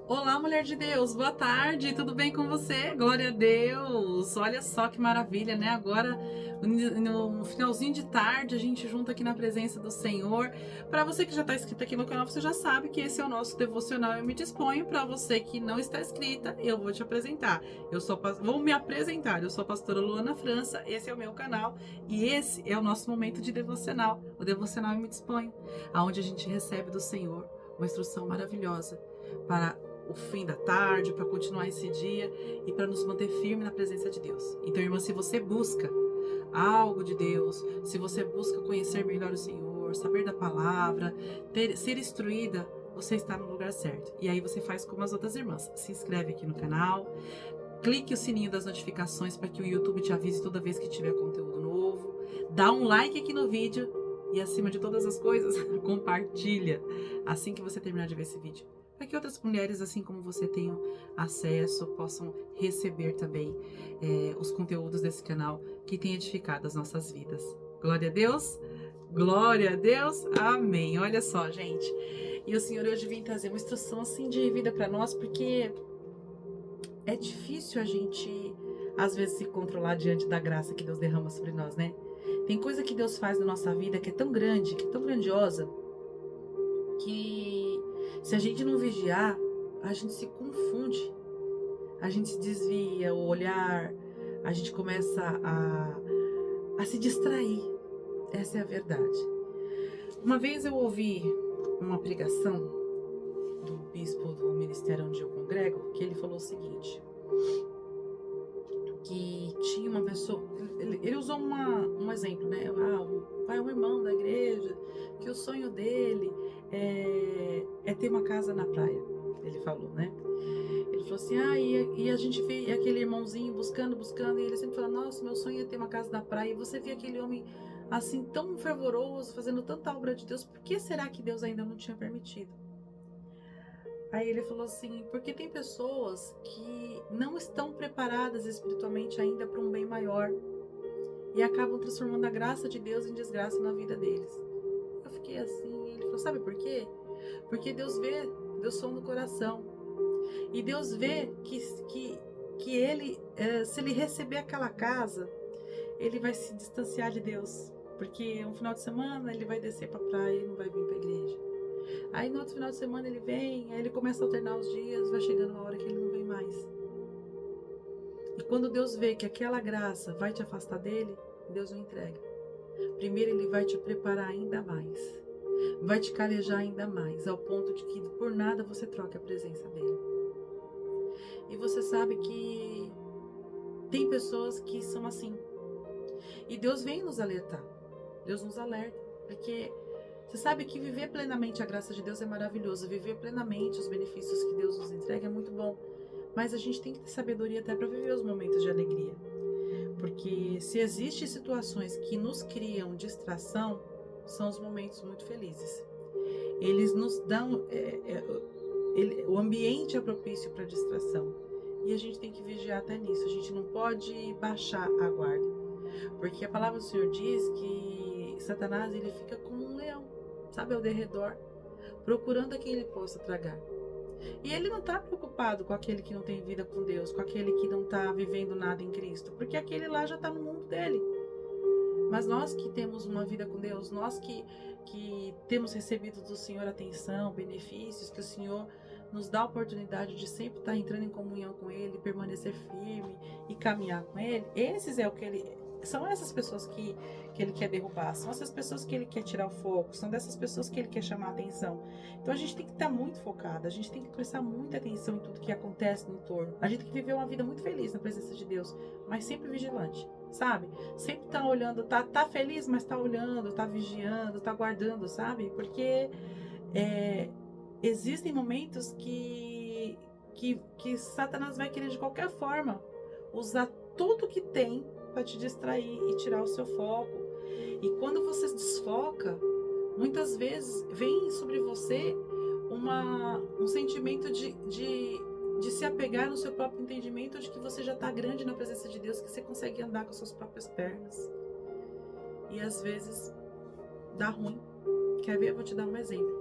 Olá, mulher de Deus, boa tarde, tudo bem com você? Glória a Deus! Olha só que maravilha, né? Agora, no finalzinho de tarde, a gente junta aqui na presença do Senhor. Para você que já está inscrito aqui no canal, você já sabe que esse é o nosso devocional. Eu me disponho. Para você que não está inscrita, eu vou te apresentar. Vou me apresentar. Eu sou a pastora Luana França, esse é o meu canal e esse é o nosso momento de devocional. O devocional Eu Me Disponho, aonde a gente recebe do Senhor uma instrução maravilhosa para o fim da tarde, para continuar esse dia e para nos manter firme na presença de Deus. Então, irmã, se você busca algo de Deus, se você busca conhecer melhor o Senhor, saber da palavra, ser instruída, você está no lugar certo. E aí você faz como as outras irmãs, se inscreve aqui no canal, clique o sininho das notificações para que o YouTube te avise toda vez que tiver conteúdo novo, dá um like aqui no vídeo e, acima de todas as coisas, compartilha assim que você terminar de ver esse vídeo, para que outras mulheres, assim como você, tenham acesso, possam receber também os conteúdos desse canal que tem edificado as nossas vidas. Glória a Deus, glória a Deus, amém. Olha só, gente, e o Senhor hoje vem trazer uma instrução assim de vida para nós, porque é difícil a gente, às vezes, se controlar diante da graça que Deus derrama sobre nós, né? Tem coisa que Deus faz na nossa vida que é tão grande, que é tão grandiosa, que se a gente não vigiar, a gente se confunde, a gente se desvia o olhar, a gente começa a se distrair. Essa é a verdade. Uma vez eu ouvi uma pregação do bispo do ministério onde eu congrego, que ele falou o seguinte, que tinha uma pessoa, ele usou um exemplo, né? Vai um irmão da igreja, que o sonho dele é ter uma casa na praia, ele falou, né? Ele falou assim, e a gente vê aquele irmãozinho buscando, e ele sempre fala, nossa, meu sonho é ter uma casa na praia, e você vê aquele homem assim, tão fervoroso, fazendo tanta obra de Deus, por que será que Deus ainda não tinha permitido? Aí ele falou assim, porque tem pessoas que não estão preparadas espiritualmente ainda para um bem maior e acabam transformando a graça de Deus em desgraça na vida deles. Eu fiquei assim, ele falou, sabe por quê? Porque Deus vê, Deus sonda no coração. E Deus vê que ele, se ele receber aquela casa, ele vai se distanciar de Deus. Porque um final de semana ele vai descer para a praia e não vai vir para a igreja. Aí no outro final de semana ele vem, aí ele começa a alternar os dias, vai chegando uma hora que ele não vem mais. E quando Deus vê que aquela graça vai te afastar dele, Deus não entrega. Primeiro ele vai te preparar ainda mais, vai te calejar ainda mais, ao ponto de que por nada você troque a presença dele. E você sabe que tem pessoas que são assim. E Deus vem nos alertar, Deus nos alerta, porque você sabe que viver plenamente a graça de Deus é maravilhoso, viver plenamente os benefícios que Deus nos entrega é muito bom, mas a gente tem que ter sabedoria até para viver os momentos de alegria, porque se existem situações que nos criam distração, são os momentos muito felizes. Eles nos dão, o ambiente é propício para distração, e a gente tem que vigiar até nisso, a gente não pode baixar a guarda, porque a palavra do Senhor diz que Satanás ele fica como um leão, sabe, ao derredor, procurando a quem ele possa tragar. E ele não está preocupado com aquele que não tem vida com Deus, com aquele que não está vivendo nada em Cristo, porque aquele lá já está no mundo dele. Mas nós que temos uma vida com Deus, nós que temos recebido do Senhor atenção, benefícios, que o Senhor nos dá a oportunidade de sempre estar entrando em comunhão com Ele, permanecer firme e caminhar com Ele, são essas pessoas que Ele quer derrubar, são essas pessoas que Ele quer tirar o foco, são dessas pessoas que Ele quer chamar a atenção. Então a gente tem que estar muito focada, a gente tem que prestar muita atenção em tudo que acontece no entorno. A gente tem que viver uma vida muito feliz na presença de Deus, mas sempre vigilante, sabe? Sempre tá olhando, tá feliz, mas tá olhando, tá vigiando, tá guardando, sabe? Porque existem momentos que Satanás vai querer de qualquer forma usar tudo que tem para te distrair e tirar o seu foco. E quando você se desfoca, muitas vezes vem sobre você um sentimento de se apegar no seu próprio entendimento de que você já está grande na presença de Deus, que você consegue andar com as suas próprias pernas. E às vezes dá ruim. Quer ver? Eu vou te dar um exemplo.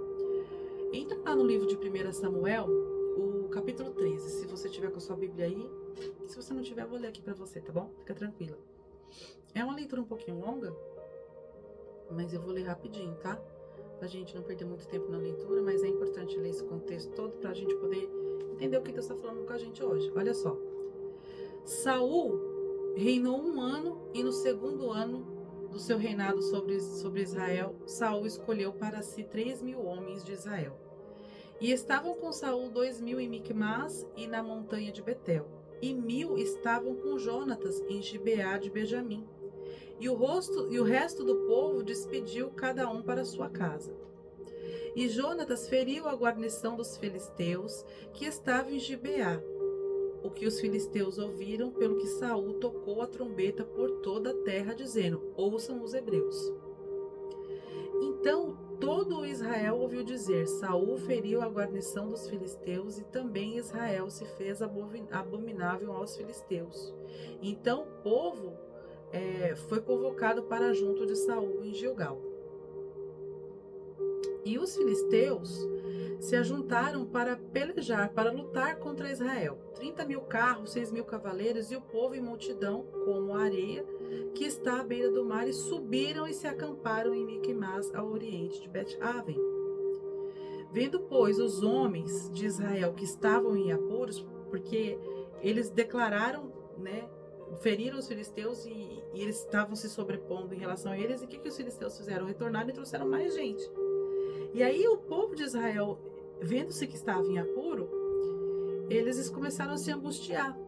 Entra lá no livro de 1 Samuel, o capítulo 13. Se você tiver com a sua Bíblia aí, se você não tiver, eu vou ler aqui para você, tá bom? Fica tranquila. É uma leitura um pouquinho longa, mas eu vou ler rapidinho, tá? Pra gente não perder muito tempo na leitura, mas é importante ler esse contexto todo pra gente poder entender o que Deus está falando com a gente hoje. Olha só. Saul reinou 1 ano e no segundo ano do seu reinado sobre Israel, Saul escolheu para si 3.000 homens de Israel. E estavam com Saul 2.000 em Micmas e na montanha de Betel, e 1.000 estavam com Jonatas em Gibeá de Benjamim. E o resto do povo despediu cada um para sua casa. E Jonatas feriu a guarnição dos filisteus que estava em Gibeá, o que os filisteus ouviram, pelo que Saul tocou a trombeta por toda a terra, dizendo: ouçam os hebreus. Então todo Israel ouviu dizer: Saul feriu a guarnição dos filisteus, e também Israel se fez abominável aos filisteus. Então o povo foi convocado para junto de Saul em Gilgal. E os filisteus se ajuntaram para pelejar, para lutar contra Israel. 30.000 carros, 6.000 cavaleiros, e o povo em multidão, como a areia que está à beira do mar, e subiram e se acamparam em Micmas, ao oriente de Bet-Aven. Vendo, pois, os homens de Israel que estavam em apuros, porque eles declararam, né, feriram os filisteus e eles estavam se sobrepondo em relação a eles. E o que os filisteus fizeram? Retornaram e trouxeram mais gente. E aí o povo de Israel, vendo-se que estava em apuro, eles começaram a se angustiar.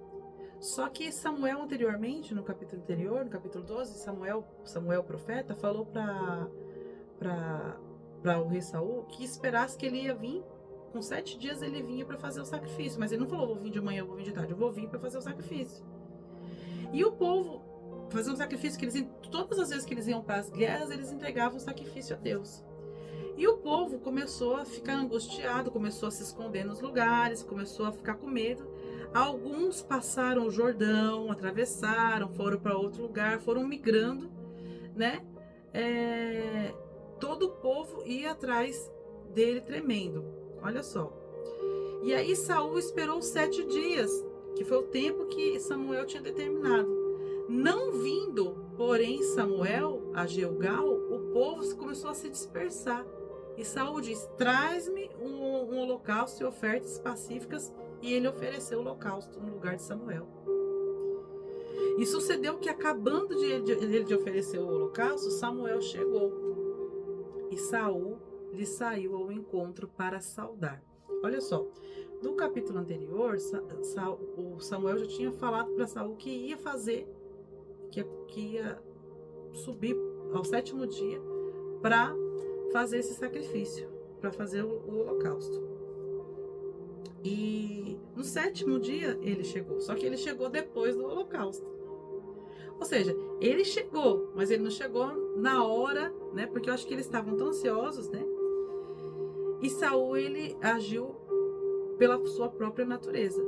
Só que Samuel anteriormente, no capítulo anterior, no capítulo 12, Samuel profeta, falou para o rei Saul que esperasse que ele ia vir. Com 7 dias ele vinha para fazer o sacrifício. Mas ele não falou: vou vir de manhã, vou vir de tarde, eu vou vir para fazer o sacrifício. E o povo fazia um sacrifício que todas as vezes que eles iam para as guerras, eles entregavam o sacrifício a Deus. E o povo começou a ficar angustiado, começou a se esconder nos lugares, começou a ficar com medo. Alguns passaram o Jordão, atravessaram, foram para outro lugar, foram migrando, né? Todo o povo ia atrás dele tremendo. Olha só. E aí Saul esperou 7 dias, que foi o tempo que Samuel tinha determinado. Não vindo, porém, Samuel a Gilgal, o povo começou a se dispersar. E Saul diz: traz-me um holocausto e ofertas pacíficas. E ele ofereceu o holocausto no lugar de Samuel. E sucedeu que, acabando de oferecer o holocausto, Samuel chegou. E Saul lhe saiu ao encontro para saudar. Olha só, no capítulo anterior, o Samuel já tinha falado para Saul que ia fazer, que ia subir ao 7º dia para fazer esse sacrifício, para fazer o holocausto. E no 7º dia ele chegou, só que ele chegou depois do holocausto. Ou seja, ele chegou, mas ele não chegou na hora, né? Porque eu acho que eles estavam tão ansiosos, né? E Saul, ele agiu pela sua própria natureza.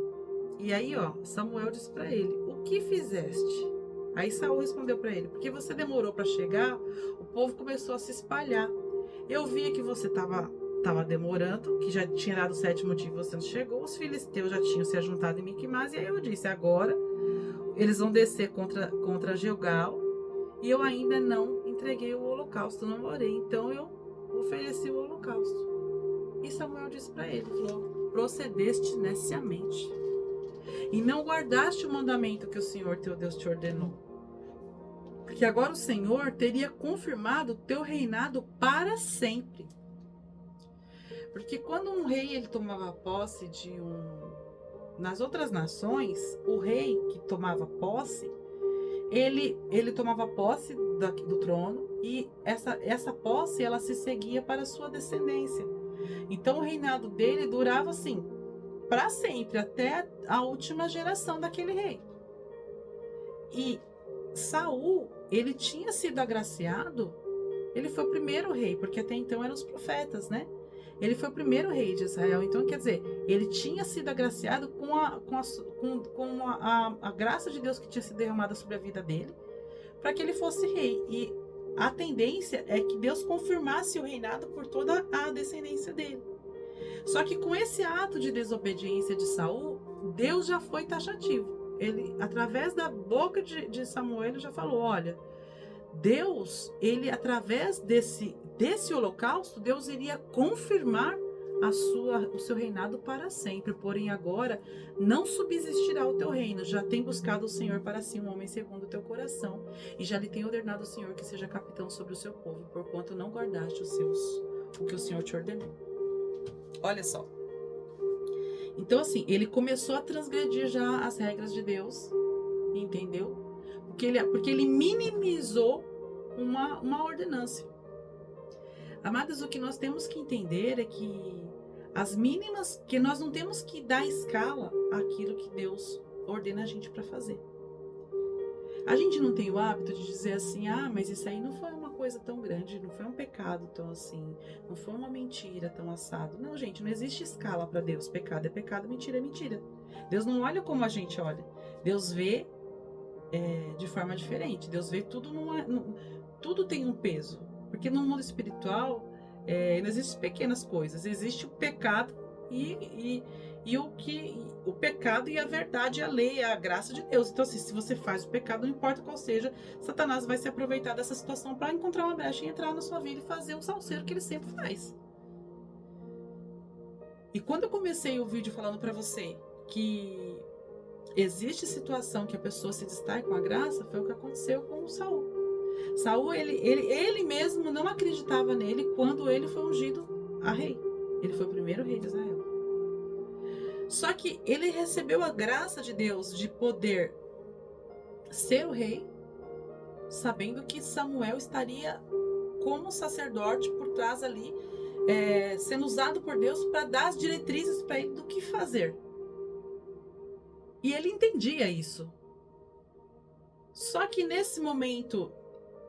E aí, Samuel disse para ele: o que fizeste? Aí Saul respondeu para ele: porque você demorou para chegar, o povo começou a se espalhar. Eu via que você estava demorando, que já tinha dado o 7º dia e você não chegou. Os filisteus já tinham se ajuntado em Micmas. E aí eu disse: agora eles vão descer contra Gilgal, e eu ainda não entreguei o holocausto, não orei. Então eu ofereci o holocausto. E Samuel disse para ele, falou: procedeste neciamente, e não guardaste o mandamento que o Senhor teu Deus te ordenou. Porque agora o Senhor teria confirmado o teu reinado para sempre. Porque quando um rei ele tomava posse nas outras nações, o rei que tomava posse, ele tomava posse do trono, e essa posse ela se seguia para a sua descendência. Então o reinado dele durava assim para sempre, até a última geração daquele rei. E Saul, ele tinha sido agraciado, ele foi o primeiro rei, porque até então eram os profetas, né? Ele foi o primeiro rei de Israel. Então, quer dizer, ele tinha sido agraciado com a graça de Deus que tinha sido derramada sobre a vida dele, para que ele fosse rei. E a tendência é que Deus confirmasse o reinado por toda a descendência dele. Só que com esse ato de desobediência de Saul, Deus já foi taxativo. Ele, através da boca de Samuel, ele já falou: olha, Deus, ele através desse holocausto, Deus iria confirmar o seu reinado para sempre. Porém agora não subsistirá o teu reino. Já tem buscado o Senhor para si um homem segundo o teu coração, e já lhe tem ordenado o Senhor que seja capitão sobre o seu povo, porquanto não guardaste o que o Senhor te ordenou. Olha só. Então assim, ele começou a transgredir já as regras de Deus, entendeu? Porque ele minimizou uma ordenância. Amados, o que nós temos que entender é que as mínimas, que nós não temos que dar escala àquilo que Deus ordena a gente para fazer. A gente não tem o hábito de dizer assim: ah, mas isso aí não foi uma coisa tão grande, não foi um pecado tão assim, não foi uma mentira tão assado. Não, gente, não existe escala para Deus. Pecado é pecado, mentira é mentira. Deus não olha como a gente olha. Deus vê de forma diferente. Deus vê tudo tudo tem um peso. Porque no mundo espiritual não existem pequenas coisas. Existe o pecado e o pecado e a verdade, a lei, a graça de Deus. Então, assim, se você faz o pecado, não importa qual seja, Satanás vai se aproveitar dessa situação para encontrar uma brecha e entrar na sua vida e fazer o salseiro que ele sempre faz. E quando eu comecei o vídeo falando para você que existe situação que a pessoa se distrai com a graça, foi o que aconteceu com o Saul. Saul, ele mesmo não acreditava nele quando ele foi ungido a rei. Ele foi o primeiro rei de Israel. Só que ele recebeu a graça de Deus de poder ser o rei, sabendo que Samuel estaria como sacerdote por trás ali, sendo usado por Deus para dar as diretrizes para ele do que fazer. E ele entendia isso. Só que nesse momento,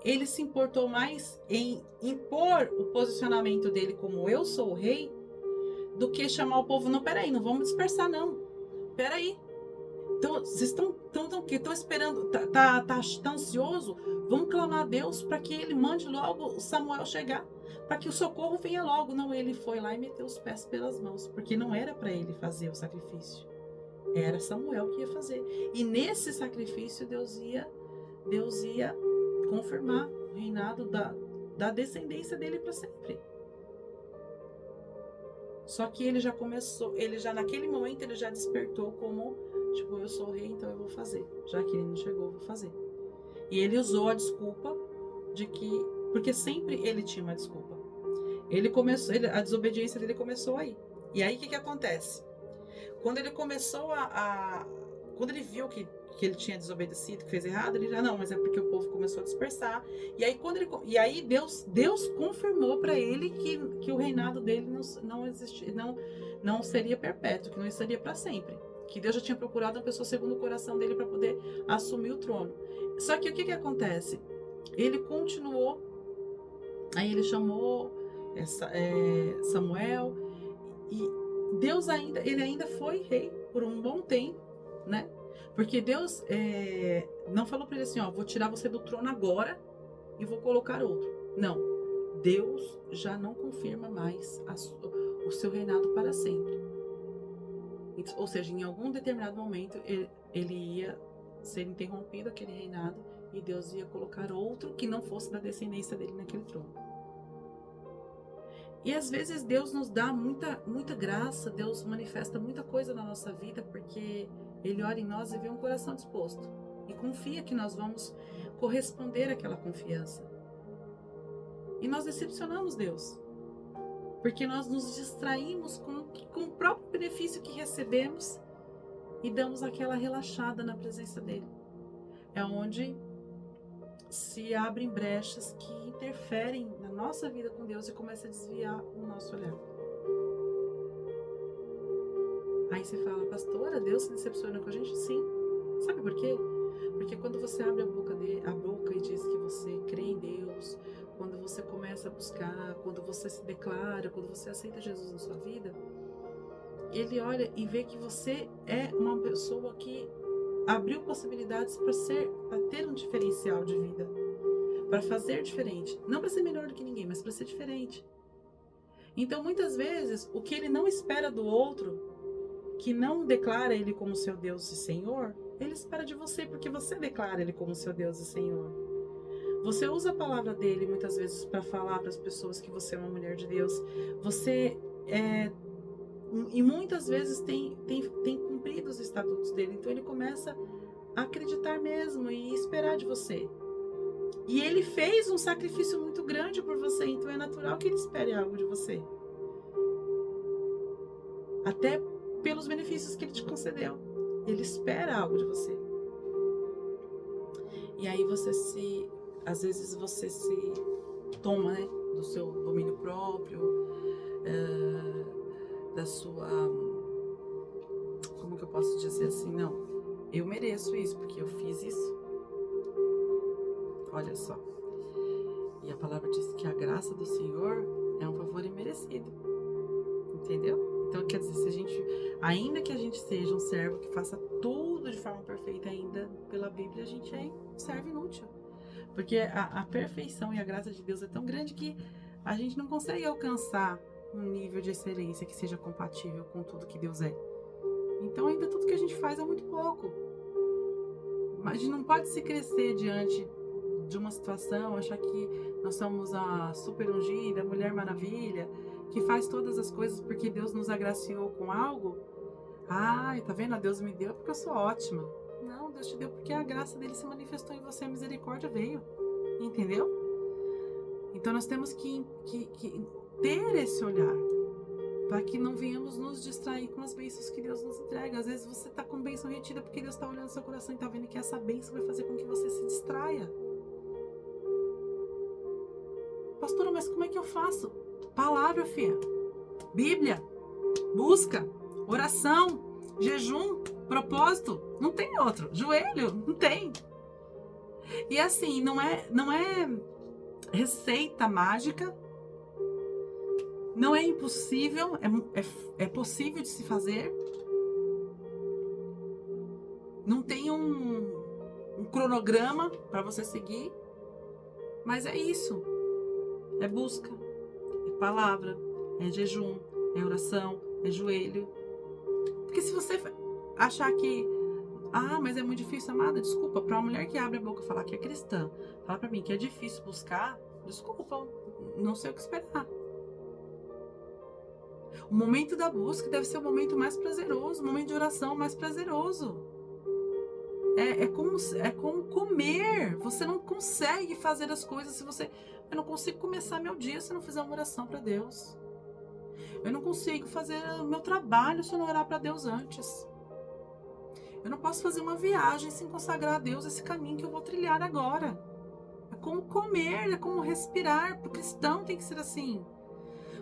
ele se importou mais em impor o posicionamento dele como eu sou o rei, do que chamar o povo: não, peraí, não vamos dispersar não. Peraí. Então, vocês estão esperando, tá ansioso? Vamos clamar a Deus para que ele mande logo Samuel chegar, para que o socorro venha logo. Não, ele foi lá e meteu os pés pelas mãos, porque não era para ele fazer o sacrifício. Era Samuel que ia fazer. E nesse sacrifício Deus ia confirmar o reinado da descendência dele para sempre. Só que ele já naquele momento ele já despertou como, tipo, eu sou o rei, então eu vou fazer. Já que ele não chegou, eu vou fazer. E ele usou a desculpa porque sempre ele tinha uma desculpa. A desobediência dele começou aí. E aí o que acontece? Quando ele começou quando ele viu que ele tinha desobedecido, que fez errado, ele já não, mas é porque o povo começou a dispersar. E aí Deus confirmou para ele que o reinado dele não seria perpétuo, que não seria para sempre. Que Deus já tinha procurado uma pessoa segundo o coração dele para poder assumir o trono. Só que o que acontece? Ele continuou, aí ele chamou Samuel, e ele ainda foi rei por um bom tempo, né? Porque Deus não falou para ele assim: ó, vou tirar você do trono agora e vou colocar outro. Não. Deus já não confirma mais o seu reinado para sempre. Ou seja, em algum determinado momento ele ia ser interrompido, aquele reinado, e Deus ia colocar outro que não fosse da descendência dele naquele trono. E às vezes Deus nos dá muita, muita graça, Deus manifesta muita coisa na nossa vida, porque Ele olha em nós e vê um coração disposto. E confia que nós vamos corresponder àquela confiança. E nós decepcionamos Deus. Porque nós nos distraímos com o próprio benefício que recebemos e damos aquela relaxada na presença dEle. É onde se abrem brechas que interferem na nossa vida com Deus e começa a desviar o nosso olhar. Aí você fala: pastora, Deus se decepciona com a gente? Sim. Sabe por quê? Porque quando você abre a boca e diz que você crê em Deus, quando você começa a buscar, quando você se declara, quando você aceita Jesus na sua vida, Ele olha e vê que você é uma pessoa que abriu possibilidades para ter um diferencial de vida, para fazer diferente, não para ser melhor do que ninguém, mas para ser diferente. Então, muitas vezes, o que ele não espera do outro, que não declara ele como seu Deus e Senhor, ele espera de você, porque você declara ele como seu Deus e Senhor. Você usa a palavra dele muitas vezes para falar para as pessoas que você é uma mulher de Deus. Você e muitas vezes tem cumprido os estatutos dele. Então ele começa a acreditar mesmo e esperar de você. E ele fez um sacrifício muito grande por você, então é natural que ele espere algo de você. Até pelos benefícios que ele te concedeu. Ele espera algo de você. E aí às vezes você se toma, né, do seu domínio próprio, da sua, como que eu posso dizer assim, não, eu mereço isso, porque eu fiz isso. Olha só. E a palavra diz que a graça do Senhor é um favor imerecido. Entendeu? Então, quer dizer, ainda que a gente seja um servo que faça tudo de forma perfeita, ainda pela Bíblia a gente é um servo inútil. Porque a perfeição e a graça de Deus é tão grande que a gente não consegue alcançar um nível de excelência que seja compatível com tudo que Deus é. Então, ainda tudo que a gente faz é muito pouco. Mas a gente não pode se crescer diante de uma situação, achar que nós somos a super ungida, a Mulher Maravilha, que faz todas as coisas porque Deus nos agraciou com algo. Ai, tá vendo? Deus me deu porque eu sou ótima. Não, Deus te deu porque a graça dele se manifestou em você, a misericórdia veio. Entendeu? Então nós temos que ter esse olhar para que não venhamos nos distrair com as bênçãos que Deus nos entrega. Às vezes você tá com bênção retida porque Deus tá olhando seu coração e tá vendo que essa bênção vai fazer com que você se distraia. Pastora, mas como é que eu faço? Palavra, filha. Bíblia. Busca. Oração. Jejum. Propósito. Não tem outro. Joelho. Não tem. E assim, não é receita mágica. Não é impossível. É possível de se fazer. Não tem um cronograma para você seguir. Mas é isso. É busca, é palavra, é jejum, é oração, é joelho. Porque se você achar que, mas é muito difícil, amada, desculpa, para uma mulher que abre a boca e falar que é cristã, falar para mim que é difícil buscar, desculpa, não sei o que esperar. O momento da busca deve ser o momento mais prazeroso, o momento de oração mais prazeroso. É como comer. Você não consegue fazer as coisas se você... Eu não consigo começar meu dia se não fizer uma oração para Deus. Eu não consigo fazer o meu trabalho se eu não orar para Deus antes. Eu não posso fazer uma viagem sem consagrar a Deus esse caminho que eu vou trilhar agora. É como comer, é como respirar. Para o cristão tem que ser assim.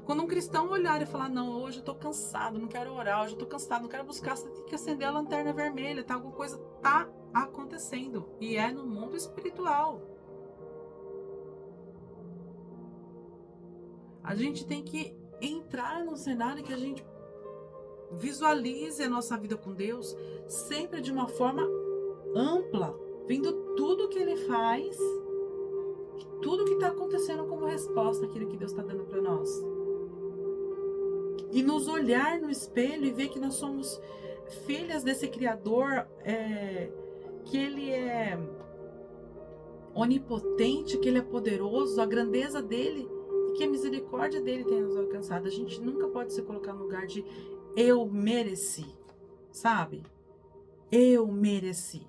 Quando um cristão olhar e falar, não, hoje eu tô cansado, não quero orar, hoje eu tô cansado, não quero buscar, você tem que acender a lanterna vermelha, tá? Alguma coisa tá acontecendo. E é no mundo espiritual. A gente tem que entrar num cenário que a gente visualize a nossa vida com Deus sempre de uma forma ampla, vendo tudo que Ele faz, tudo que está acontecendo como resposta àquilo que Deus está dando para nós. E nos olhar no espelho e ver que nós somos filhas desse Criador, que Ele é onipotente, que Ele é poderoso, a grandeza dele e que a misericórdia dele tem nos alcançado. A gente nunca pode se colocar no lugar de eu mereci, sabe? Eu mereci.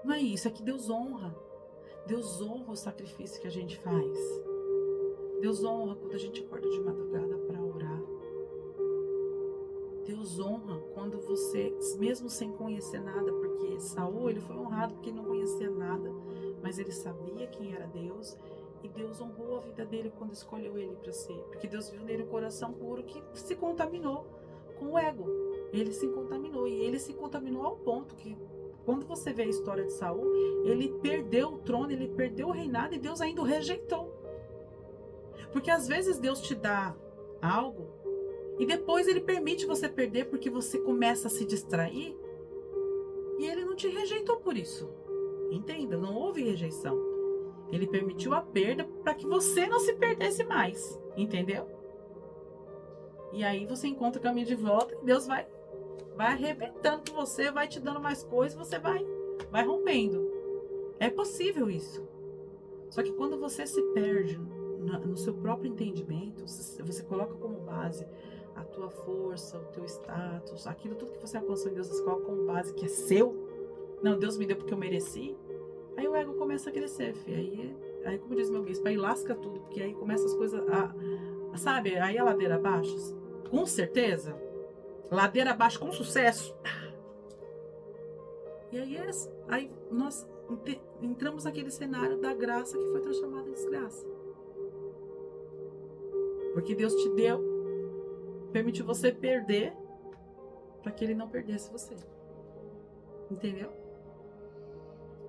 Não é isso, é que Deus honra. Deus honra o sacrifício que a gente faz. Deus honra quando a gente acorda de madrugada para orar. Deus honra quando você, mesmo sem conhecer nada, porque Saul, ele foi honrado porque ele não conhecia nada, mas ele sabia quem era Deus, e Deus honrou a vida dele quando escolheu ele para ser, porque Deus viu nele um coração puro que se contaminou com o ego. Ele se contaminou, e ele se contaminou ao ponto que, quando você vê a história de Saul, ele perdeu o trono, ele perdeu o reinado, e Deus ainda o rejeitou. Porque às vezes Deus te dá algo, e depois Ele permite você perder porque você começa a se distrair. E Ele não te rejeitou por isso. Entenda, não houve rejeição. Ele permitiu a perda para que você não se perdesse mais. Entendeu? E aí você encontra o caminho de volta e Deus vai arrebentando com você, vai te dando mais coisas, você vai rompendo. É possível isso. Só que quando você se perde no seu próprio entendimento, você coloca como base a tua força, o teu status, aquilo tudo que você alcançou em Deus, você coloca como base que é seu. Não, Deus me deu porque eu mereci. Aí o ego começa a crescer, filho. Aí como diz meu bispo, aí lasca tudo, porque aí começa as coisas sabe, aí a ladeira abaixo, com certeza, ladeira abaixo com sucesso. E aí nós entramos naquele cenário da graça que foi transformada em desgraça. Porque Deus te deu, permitiu você perder, para que Ele não perdesse você. Entendeu?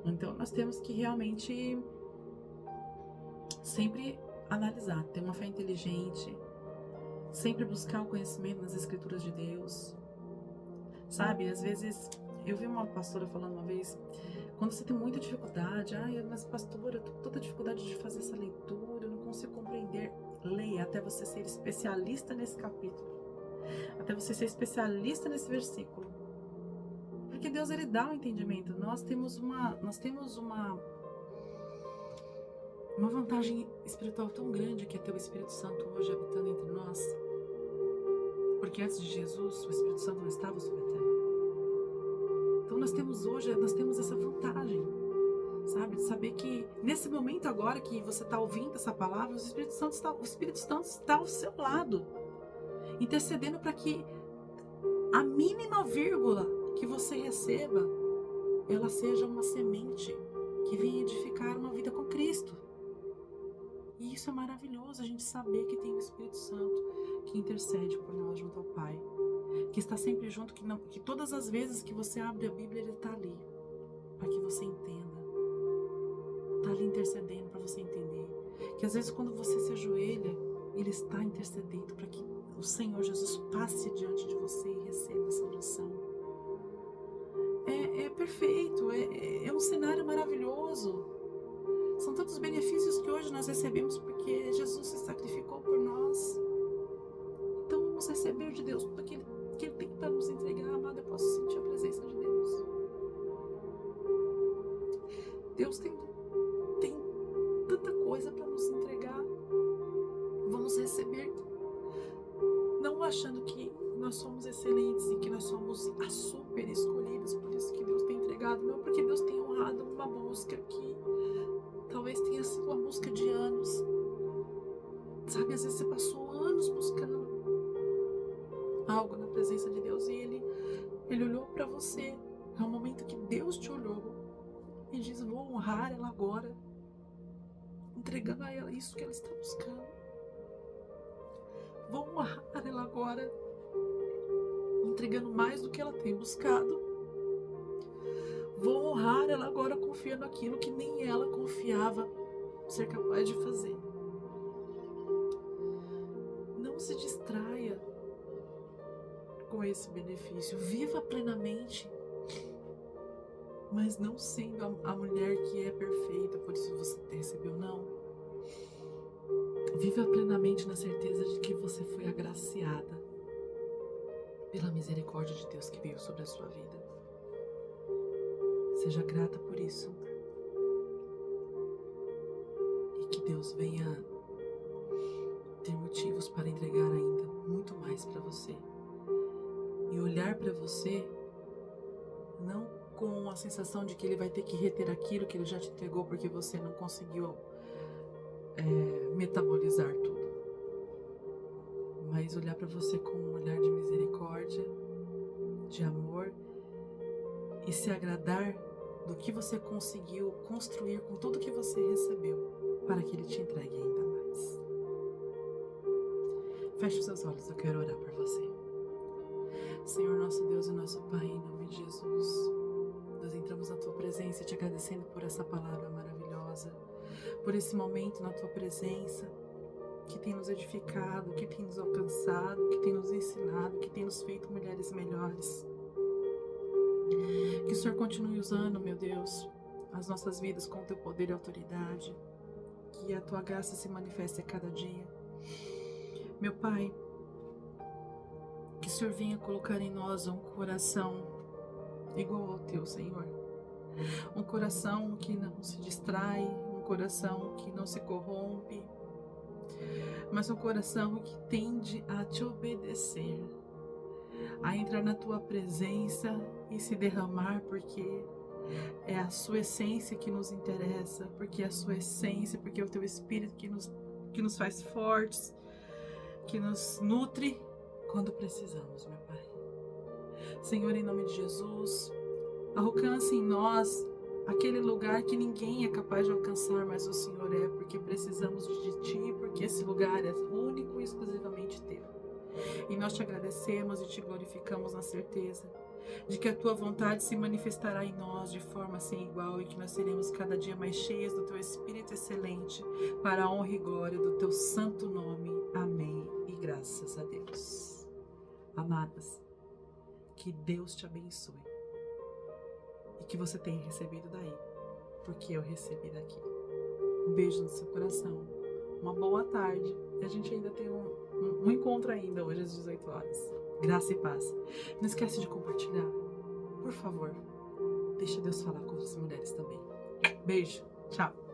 Então nós temos que realmente sempre analisar, ter uma fé inteligente, sempre buscar o conhecimento nas escrituras de Deus. Sabe, às vezes, eu vi uma pastora falando uma vez, quando você tem muita dificuldade, mas pastora, eu tô com toda dificuldade de fazer essa leitura, eu não consigo compreender. Leia até você ser especialista nesse capítulo, até você ser especialista nesse versículo. Porque Deus, Ele dá o entendimento. Nós temos uma vantagem espiritual tão grande, que é ter o Espírito Santo hoje habitando entre nós. Porque antes de Jesus, o Espírito Santo não estava sobre a terra. Então nós temos essa vantagem, sabe? De saber que nesse momento agora que você está ouvindo essa palavra, o Espírito Santo está ao seu lado, intercedendo para que a mínima vírgula que você receba, ela seja uma semente que venha edificar uma vida com Cristo. E isso é maravilhoso, a gente saber que tem o Espírito Santo que intercede por nós junto ao Pai, que está sempre junto, que todas as vezes que você abre a Bíblia, Ele está ali, para que você entenda. Está ali intercedendo para você entender. Que às vezes quando você se ajoelha, Ele está intercedendo para que o Senhor Jesus passe diante de você e receba essa oração. É perfeito, é um cenário maravilhoso. São tantos benefícios que hoje nós recebemos porque Jesus se sacrificou por nós. Então vamos receber de Deus tudo aquilo que Ele tem para nos entregar. Amado, eu posso sentir a presença de Deus. Deus tem tanta coisa para nos entregar. Vamos receber, não achando que nós somos excelentes e que nós somos as super escolhidas, por isso que Deus tem entregado. Não, porque Deus tem honrado uma busca que talvez tenha sido uma busca de anos. Sabe, às vezes você passou anos buscando algo na presença de Deus e Ele olhou para você. É um momento que Deus te olhou e diz: vou honrar ela agora, entregando a ela isso que ela está buscando. Vou honrar ela agora, entregando mais do que ela tem buscado. Vou honrar ela agora, confiando naquilo que nem ela confiava ser capaz de fazer. Não se distraia com esse benefício. Viva plenamente, mas não sendo a mulher que é perfeita, por isso você recebeu, não. Viva plenamente na certeza de que você foi agraciada pela misericórdia de Deus que veio sobre a sua vida. Seja grata por isso. E que Deus venha ter motivos para entregar ainda muito mais para você. E olhar para você não com a sensação de que Ele vai ter que reter aquilo que Ele já te entregou porque você não conseguiu metabolizar tudo. Mas olhar para você com um olhar de misericórdia, de amor, e se agradar do que você conseguiu construir com tudo que você recebeu, para que Ele te entregue ainda mais. Feche os seus olhos, eu quero orar por você. Senhor, nosso Deus e nosso Pai, em nome de Jesus, nós entramos na Tua presença te agradecendo por essa palavra maravilhosa, por esse momento na Tua presença, que tem nos edificado, que tem nos alcançado, que tem nos ensinado, que tem nos feito mulheres melhores. Que o Senhor continue usando, meu Deus, as nossas vidas com o Teu poder e autoridade. Que a Tua graça se manifeste a cada dia. Meu Pai, Que o Senhor venha colocar em nós um coração igual ao teu, Senhor. Um coração que não se distrai, um coração que não se corrompe, mas um coração que tende a te obedecer, a entrar na tua presença e se derramar, porque é a sua essência que nos interessa, porque é a sua essência, porque é o teu Espírito que nos faz fortes, que nos nutre quando precisamos, meu Pai. Senhor, em nome de Jesus, alcance em nós aquele lugar que ninguém é capaz de alcançar, mas o Senhor é, porque precisamos de Ti, porque esse lugar é único e exclusivamente Teu. E nós te agradecemos e te glorificamos na certeza de que a Tua vontade se manifestará em nós de forma sem igual e que nós seremos cada dia mais cheios do Teu Espírito excelente para a honra e glória do Teu santo nome. Amém. E graças a Deus. Amadas, que Deus te abençoe e que você tenha recebido daí, porque eu recebi daqui. Um beijo no seu coração, uma boa tarde. E a gente ainda tem um encontro ainda hoje às 18 horas. Graça e paz. Não esquece de compartilhar, por favor. Deixa Deus falar com as mulheres também. Beijo, tchau.